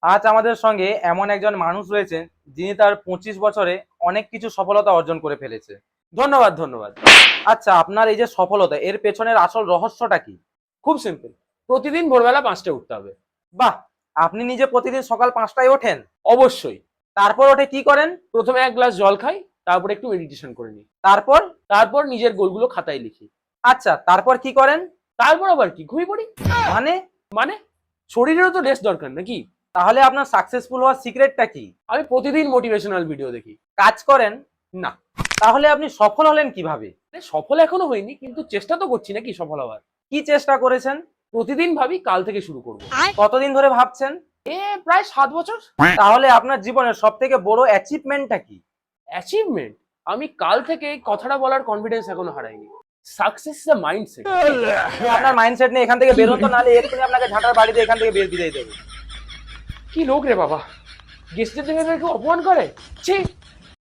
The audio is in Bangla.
আজ আমাদের সঙ্গে এমন একজন মানুষ রয়েছেন যিনি তার 25 বছরে অনেক কিছু সফলতা অর্জন করে ফেলেছে। ধন্যবাদ ধন্যবাদ। আচ্ছা, আপনার এই যে সফলতা এর পেছনের আসল রহস্যটা কি? খুব সিম্পল, প্রতিদিন ভোরবেলা 5টায় উঠতে হবে। বাহ! আপনি নিজে প্রতিদিন সকাল 5টায় ওঠেন? অবশ্যই। তারপর ওঠে কি করেন? প্রথমে এক গ্লাস জল খাই, তারপর একটু মেডিটেশন করে নিই। তারপর? তারপর নিজের গোলগুলো খাতায় লিখি। আচ্ছা, তারপর কি করেন? তারপর আবার কি, ঘুমিয়ে পড়ি। মানে? মানে শরীরেরও তো রেস্ট দরকার নাকি? তাহলে আপনার সাকসেসফুল হওয়ার সিক্রেটটা কি? আমি প্রতিদিন মোটিভেশনাল ভিডিও দেখি। কাজ করেন? না, তাহলে আপনি সফল হলেন কিভাবে? সফল এখনো হইনি, কিন্তু চেষ্টা তো করছি নাকি সফল হওয়ার। কি চেষ্টা করেছেন? প্রতিদিন ভাবি কাল থেকে শুরু করব। কতদিন ধরে ভাবছেন? প্রায় 7 বছর। তাহলে আপনার জীবনের সবথেকে বড় অ্যাচিভমেন্টটা কি? অ্যাচিভমেন্ট? আমি কাল থেকে এই কথাটা বলার কনফিডেন্স এখনো হারাইনি। Success is a mindset. আপনার মাইন্ডসেট নিয়ে এখান থেকে বেরোন তো, নাহলে এক্ষুনি আপনাকে ঝাঁটার বাড়িতে এখান থেকে বের বিদায় দেবো। কি লোক রে বাবা, গেস্টের জন্য কেউ অপমান করে। ছি।